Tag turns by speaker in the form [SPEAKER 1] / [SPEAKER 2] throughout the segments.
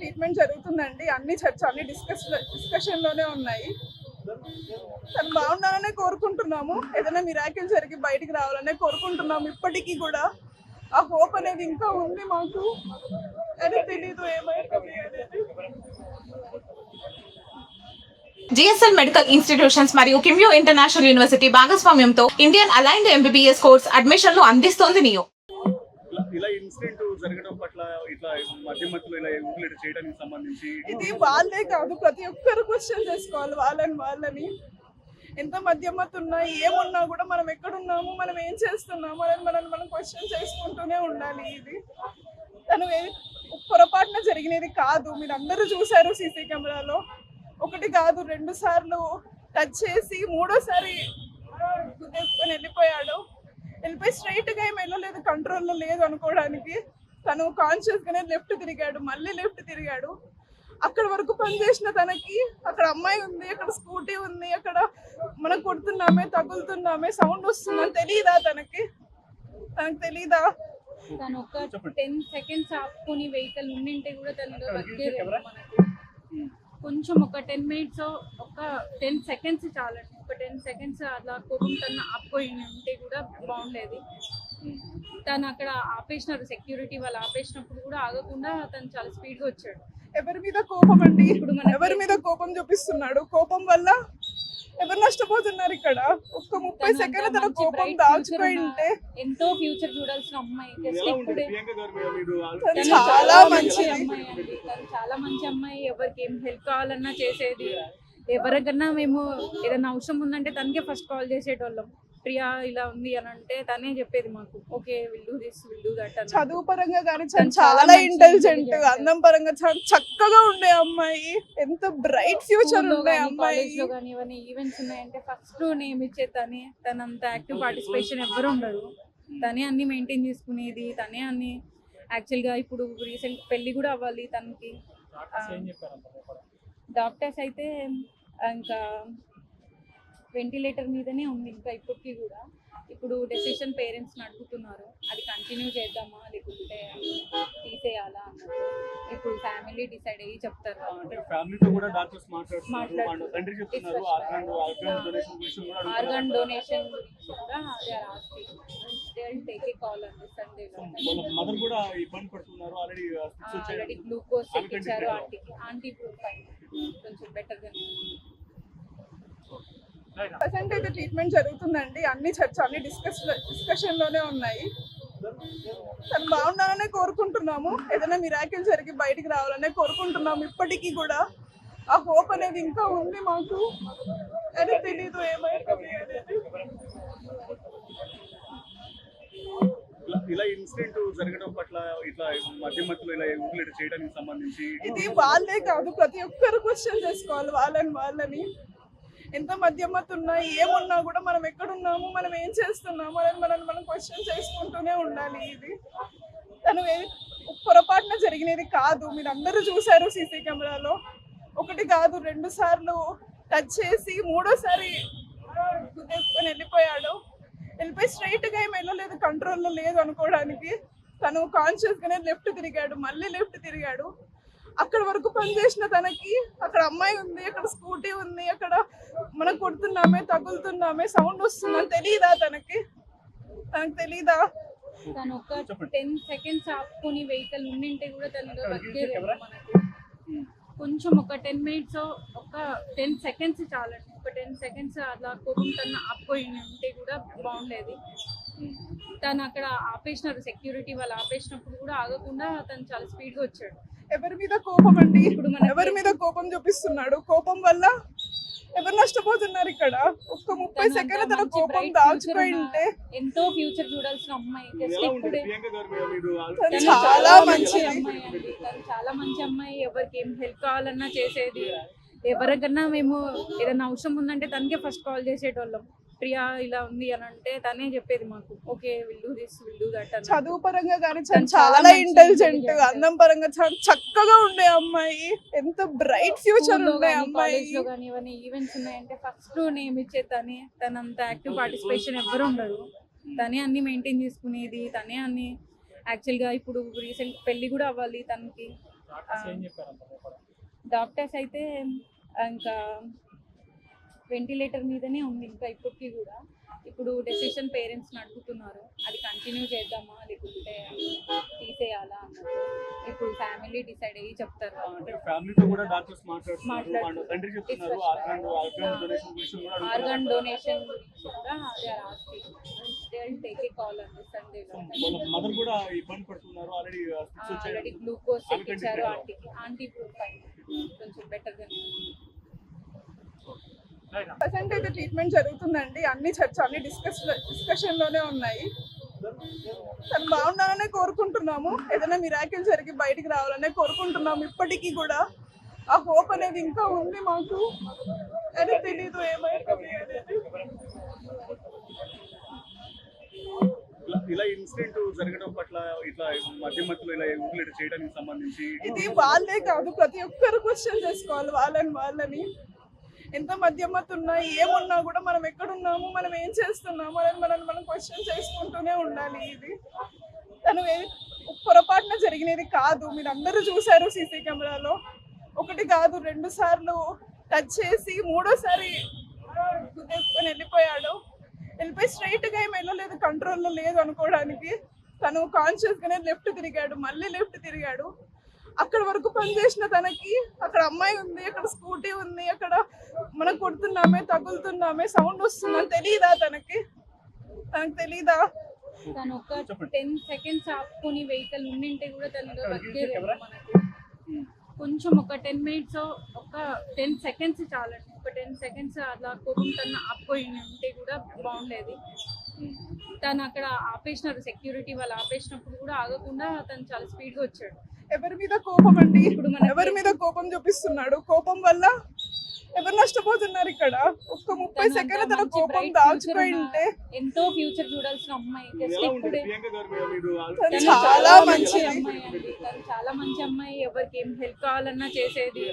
[SPEAKER 1] Treatment జరుగుతుందండి. అన్ని discussion లోనే ఉన్నాయి. తను బాగుండాలనే కోరుకుంటున్నాము. ఏదైనా మిరాకిల్ జరిగి బయటికి రావాలనే కోరుకుంటున్నాము. ఇప్పటికీ కూడా ఆ హోప్ అనేది ఇంకా ఉంది మాకు. అని తెలీదు ఏమైతుంది అనేది.
[SPEAKER 2] జిఎస్ఎల్ మెడికల్ ఇన్స్టిట్యూషన్స్ మరియు కిమ్యూ ఇంటర్నేషనల్ యూనివర్సిటీ భాగస్వామ్యంతో ఇండియన్ అలైన్డ్ ఎంబీబీఎస్ కోర్స్ అడ్మిషన్లు అందిస్తోంది నియో.
[SPEAKER 3] ఇలా ఇన్సిడెంట్ జరగడం పట్ల ఇట్లా మధ్యలో ఇలా ఊర్లు చేయడానికి సంబంధించి
[SPEAKER 1] ఇది వాళ్ళే కాదు, ప్రతి ఒక్కరు క్వశ్చన్ చేసుకోవాలి వాళ్ళని. ఎంత మధ్యమత్తు ఉన్నా ఏమున్నా కూడా మనం ఎక్కడున్నాము, మనం ఏం చేస్తున్నాము అని మనం క్వశ్చన్ చేసుకుంటూనే ఉండాలి. ఇది తను పొరపాటున జరిగినది కాదు. మీరు అందరూ చూసారు సీసీ కెమెరాలో. ఒకటి కాదు 2 సార్లు టచ్ చేసి 3ఓసారి గుద్దేసుకొని వెళ్ళిపోయాడు. వెళ్ళిపోయి స్ట్రైట్ గా ఏం వెళ్ళలేదు, కంట్రోల్లో లేదు అనుకోవడానికి. తను కాన్షియస్ గానే లెఫ్ట్ తిరిగాడు, మళ్ళీ లెఫ్ట్ తిరిగాడు. అక్కడ వరకు పనిచేసిన తనకి అక్కడ అమ్మాయి ఉంది, అక్కడ స్కూటీ ఉంది, అక్కడ మనం కొడుతున్నామే, తగులుతున్నామే, సౌండ్ వస్తుందని తెలీదా తనకు తెలీదా?
[SPEAKER 4] తను ఒక 10 సెకండ్స్ ఆపుకొని వెహికల్ ఉండింటే కూడా తను కొంచెం ఒక 10 మినిట్స్ ఒక 10 సెకండ్స్ చాలండి. ఒక 10 సెకండ్స్ అట్లా కోపం తను ఆపుకొని ఉంటే కూడా బాగుండేది. తను అక్కడ ఆపేసినారు, సెక్యూరిటీ వాళ్ళు ఆపేసినప్పుడు కూడా ఆగకుండా తను చాలా స్పీడ్గా వచ్చాడు.
[SPEAKER 1] ఎవరి మీద కోపం అండి? ఇప్పుడు ఎవరి మీద కోపం చూపిస్తున్నాడు? కోపం వల్ల ఎవరు నష్టపోతున్నారు? ఇక్కడ ఒక్క 30 సెకండ్ల తన కోపం దాచుకొని ఉంటే
[SPEAKER 4] ఎంతో ఫ్యూచర్ చూడాల్సిన అమ్మాయి.
[SPEAKER 1] చాలా మంచి
[SPEAKER 4] అమ్మాయి అండి, తను చాలా మంచి అమ్మాయి. ఎవరికి ఏం హెల్ప్ కావాలన్నా చేసేది. ఎవరికన్నా మేము ఏదైనా అవసరం ఉందంటే తనకే ఫస్ట్ కాల్ చేసేటోళ్ళం. ప్రియా ఇలా ఉంది అని అంటే తనే చెప్పేది మాకు, okay will do this will do that అని.
[SPEAKER 1] చదువు పరంగా కానీ చాలా ఇంటెలిజెంట్, అందం పరంగా చాలా చక్కగా ఉండే అమ్మాయి. ఎంత బ్రైట్ ఫ్యూచర్ ఉండే అమ్మాయి.
[SPEAKER 4] కాలేజ్ లో కానీ ఏమైనా ఈవెంట్స్ ఉన్నాయంటే ఫస్ట్ నేమ్ ఇచ్చే తనే. తనంత యాక్టివ్ పార్టిసిపేషన్ ఎవరు ఉండరు. తనే అన్ని మెయింటైన్ చేసుకునేది, తనే అన్ని. యాక్చువల్గా ఇప్పుడు రీసెంట్ పెళ్లి కూడా అవ్వాలి తనకి. డాక్టర్స్ అయితే ఇంకా వెంటిలేటర్ మీదనే ఉంది ఇంకా ఇప్పటికీ కూడా. ఇప్పుడు డెసిషన్ పేరెంట్స్ని అడుగుతున్నారు, అది కంటిన్యూ చేద్దామా లేకుంటే తీసేయాలా అన్నట్టు. ఇప్పుడు ఫ్యామిలీ డిసైడ్ అయ్యి చెప్తారు. ఆర్గన్ డొనేషన్ గురించి కూడా టేక్ ఏ కాల్ అండి సండేలో. ఆల్రెడీ గ్లూకోజ్ ఎక్కించారు ఆంటీకి. ఆంటీ ఇప్పుడు కొంచెం బెటర్గా
[SPEAKER 1] ప్రెసెంట్ అయితే ట్రీట్మెంట్ జరుగుతుందండి. అన్ని డిస్కషన్ లోనే ఉన్నాయి. తను బాగుండాలనే కోరుకుంటున్నాము. ఏదైనా మిరాకిల్ జరిగి బయటికి రావాలనే కోరుకుంటున్నాము. ఇప్పటికీ కూడా ఆ హోప్ అనేది ఇంకా ఉంది మాకు. అని తెలీదు ఏమైతుంది అనేది.
[SPEAKER 3] ఇలా ఇన్సిడెంట్ జరగడం పట్ల ఇట్లా మధ్యలో ఇలా ఊర్లు చేయడానికి సంబంధించి
[SPEAKER 1] ఇది వాళ్ళే కాదు, ప్రతి ఒక్కరు క్వశ్చన్ చేసుకోవాలి వాళ్ళని. ఎంత మధ్యమత్తు ఉన్నా ఏమున్నా కూడా మనం ఎక్కడున్నాము, మనం ఏం చేస్తున్నాము అని మనం క్వశ్చన్ చేసుకుంటూనే ఉండాలి. ఇది తను పొరపాటున జరిగినది కాదు. మీరు అందరూ చూసారు సీసీ కెమెరాలో. ఒకటి కాదు 2 సార్లు టచ్ చేసి 3ఓసారి గుద్దేసుకొని వెళ్ళిపోయాడు. వెళ్ళిపోయి స్ట్రైట్ గా ఏం వెళ్ళలేదు, కంట్రోల్లో లేదు అనుకోవడానికి. తను కాన్షియస్ గానే లెఫ్ట్ తిరిగాడు, మళ్ళీ లెఫ్ట్ తిరిగాడు. అక్కడ వరకు పనిచేసిన తనకి అక్కడ అమ్మాయి ఉంది, అక్కడ స్కూటీ ఉంది, అక్కడ మనం కొడుతున్నామే, తగులుతున్నామే, సౌండ్ వస్తుందని తెలీదా తనకు తెలీదా?
[SPEAKER 4] తను ఒక 10 సెకండ్స్ ఆపుకొని వెహికల్ ఉండింటే కూడా తను కొంచెం ఒక 10 మినిట్స్ ఒక 10 సెకండ్స్ చాలండి. ఒక 10 సెకండ్స్ అట్లా కోపం తను ఆపుకొని ఉంటే కూడా బాగుండేది. తను అక్కడ ఆపేసినారు, సెక్యూరిటీ వాళ్ళు ఆపేసినప్పుడు కూడా ఆగకుండా తను చాలా స్పీడ్గా వచ్చాడు.
[SPEAKER 1] ఎవరి మీద కోపం అండి? ఇప్పుడు ఎవరి మీద కోపం చూపిస్తున్నాడు? కోపం వల్ల ఎవరు నష్టపోతున్నారు? ఇక్కడ ఒక్క 30 సెకండ్ల తన కోపం దాచుకొని ఉంటే
[SPEAKER 4] ఎంతో ఫ్యూచర్ చూడాల్సిన అమ్మాయి.
[SPEAKER 1] చాలా మంచి
[SPEAKER 4] అమ్మాయి అండి, తను చాలా మంచి అమ్మాయి. ఎవరికి ఏం హెల్ప్ కావాలన్నా చేసేది. ఎవరికన్నా మేము ఏదైనా అవసరం ఉందంటే తనకే ఫస్ట్ కాల్ చేసేటోళ్ళం. ప్రియా ఇలా ఉంది అని అంటే తనే చెప్పేది మాకు, okay will do this will do that అని.
[SPEAKER 1] చదువు పరంగా కానీ చాలా ఇంటెలిజెంట్, అందం పరంగా చాలా చక్కగా ఉండే అమ్మాయి. ఎంత బ్రైట్ ఫ్యూచర్ ఉండే అమ్మాయి.
[SPEAKER 4] కాలేజ్ లో కానీ ఏమైనా ఈవెంట్స్ ఉన్నాయంటే ఫస్ట్ నేమ్ ఇచ్చే తనే. తనంత యాక్టివ్ పార్టిసిపేషన్ ఎవరు ఉండరు. తనే అన్ని మెయింటైన్ చేసుకునేది, తనే అన్ని. యాక్చువల్గా ఇప్పుడు రీసెంట్ పెళ్లి కూడా అవ్వాలి తనకి. డాక్టర్స్ అయితే ఇంకా వెంటిలేటర్ మీదనే ఉంది ఇంకా ఇప్పటికీ కూడా. ఇప్పుడు డెసిషన్ పేరెంట్స్ని అడుగుతున్నారు, అది కంటిన్యూ చేద్దామా లేకుంటే తీసేయాలా అన్నట్టు. ఇప్పుడు ఫ్యామిలీ డిసైడ్ అయ్యి చెప్తారు.
[SPEAKER 3] అంటే ఫ్యామిలీతో కూడా డాక్టర్స్ మాట్లాడుతున్నారు అండ్ తండ్రి చెప్తున్నారు ఆర్గాన్ డొనేషన్ గురించి కూడా
[SPEAKER 4] ఆర్గాన్ డొనేషన్ గురించి కూడా they will take a call on this Sunday.
[SPEAKER 3] వాళ్ళ మదర్ కూడా ఇబ్బంది పడుతున్నారు ఆల్రెడీ
[SPEAKER 4] ఆల్రెడీ గ్లూకోజ్ ఎక్కించారు ఆంటీ ఇప్పుడు ఫైన్, కొంచెం బెటర్గా.
[SPEAKER 1] ప్రజెంట్ అయితే ట్రీట్మెంట్ జరుగుతుందండి. అన్ని చర్చ అన్ని డిస్కషన్ లోనే ఉన్నాయి. తను బాగుండాలనే కోరుకుంటున్నాము. ఏదైనా మిరాకిల్ జరిగి బయటికి రావాలనే కోరుకుంటున్నాము. ఇప్పటికీ కూడా ఆ హోప్ అనేది ఇంకా ఉంది మాకు. అని తెలీదు ఏమైతుంది అనేది.
[SPEAKER 3] ఇలా ఇన్సిడెంట్ జరగడం పట్ల ఇట్లా మధ్యలో ఇలా ఊగులేట్ చేయడానికి సంబంధించి
[SPEAKER 1] ఇది వాళ్ళే కాదు, ప్రతి ఒక్కరు క్వశ్చన్ చేసుకోవాలి వాళ్ళని. ఎంత మధ్యమత ఉన్నా ఏమున్నా కూడా మనం ఎక్కడున్నాము, మనం ఏం చేస్తున్నాము అని మనం క్వశ్చన్ చేసుకుంటూనే ఉండాలి. ఇది తను పొరపాటున జరిగినది కాదు. మీరు అందరూ చూసారు సీసీ కెమెరాలో. ఒకటి కాదు 2 సార్లు టచ్ చేసి 3వసారి గుద్దేసుకొని వెళ్ళిపోయి స్ట్రైట్ గా ఏమి వెళ్ళలేదు, కంట్రోల్లో లేదు అనుకోవడానికి. తను కాన్షియస్ గానే లెఫ్ట్ తిరిగాడు, మళ్ళీ లెఫ్ట్ తిరిగాడు. అక్కడ వరకు పనిచేసిన తనకి అక్కడ అమ్మాయి ఉంది, అక్కడ స్కూటీ ఉంది, అక్కడ మనం కొడుతున్నామే, తగులుతున్నామే, సౌండ్ వస్తుందని తెలీదా తనకు తెలీదా?
[SPEAKER 4] తను ఒక 10 seconds ఆపుకొని వెహికల్ ఉండింటే కూడా తను బతికేది. మనకు కొంచెం ఒక 10 minutes ఒక 10 seconds చాలండి. ఒక 10 seconds అట్లా కోపం తను ఆపుకొని ఉంటే కూడా బాగుండేది. తను అక్కడ ఆపేసినారు, సెక్యూరిటీ వాళ్ళు ఆపేసినప్పుడు కూడా ఆగకుండా తను చాలా స్పీడ్గా వచ్చాడు.
[SPEAKER 1] ఎవరి మీద కోపం అండి?
[SPEAKER 4] ఇప్పుడు మన
[SPEAKER 1] ఎవరి మీద కోపం చూపిస్తున్నాడు? కోపం వల్ల ఎవరు నష్టపోతున్నారు? ఇక్కడ ఒక్క 30 సెకండ్లు తన కోపం దాచుకొని ఉంటే
[SPEAKER 4] ఎంతో ఫ్యూచర్ చూడాల్సిన అమ్మాయి. జస్ట్
[SPEAKER 3] ఎలా ఉంటుంది
[SPEAKER 4] ఇప్పుడే
[SPEAKER 3] ప్రియాంక గారు మీరు
[SPEAKER 1] తను చాలా మంచిది
[SPEAKER 4] అమ్మాయి అండి. తను చాలా మంచి అమ్మాయి. ఎవరికి ఏం హెల్ప్ కావాలన్నా చేసేది.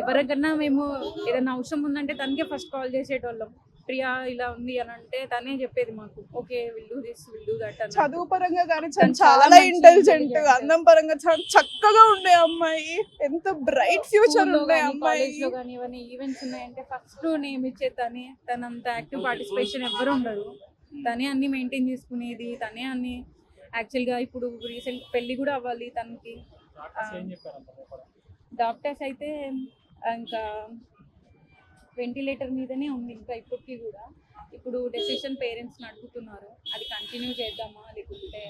[SPEAKER 4] ఎవరికన్నా మేము ఏదైనా అవసరం ఉందంటే తనకే ఫస్ట్ కాల్ చేసేటోళ్ళం. ప్రియా ఇలా ఉంది అని అంటే తనే చెప్పేది మాకు, okay will do this will do that అని.
[SPEAKER 1] చదువు పరంగా కానీ చాలా ఇంటెలిజెంట్, అందం పరంగా చాలా చక్కగా ఉండే అమ్మాయి. ఎంత బ్రైట్ ఫ్యూచర్ ఉండే అమ్మాయి.
[SPEAKER 4] కాలేజ్ లో కానీ ఏమైనా ఈవెంట్స్ ఉన్నాయంటే ఫస్ట్ నేమ్ ఇచ్చే తనే. తనంత యాక్టివ్ పార్టిసిపేషన్ ఎవరు ఉండరు. తనే అన్ని మెయింటైన్ చేసుకునేది, తనే అన్ని. యాక్చువల్గా ఇప్పుడు రీసెంట్ పెళ్లి కూడా అవ్వాలి తనకి. డాక్టర్స్ అయితే ఇంకా వెంటిలేటర్ మీదనే ఉంది ఇంకా ఇప్పటికీ కూడా. ఇప్పుడు డెసిషన్ పేరెంట్స్ని అడుగుతున్నారు, అది కంటిన్యూ చేద్దామా లేకుంటే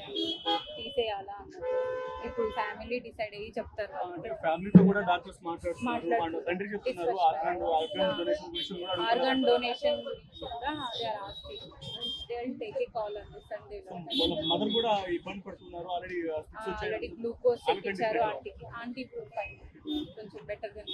[SPEAKER 4] తీసేయాలా అన్నట్టు. ఇప్పుడు ఫ్యామిలీ డిసైడ్ అయ్యి చెప్తారు.
[SPEAKER 3] అంటే ఫ్యామిలీతో కూడా డాక్టర్స్ మాట్లాడుతున్నారు అండ్ తండ్రి చెప్తున్నారు ఆర్గాన్ డొనేషన్ గురించి కూడా
[SPEAKER 4] ఆర్గాన్ డొనేషన్ గురించి కూడా they will take a call on this Sunday.
[SPEAKER 3] వాళ్ళ మదర్ కూడా ఇబ్బంది పడుతున్నారు ఆల్రెడీ
[SPEAKER 4] ఆల్రెడీ గ్లూకోజ్ ఎక్కించారు ఆంటీ ఇప్పుడు ఫైన్, కొంచెం బెటర్గా.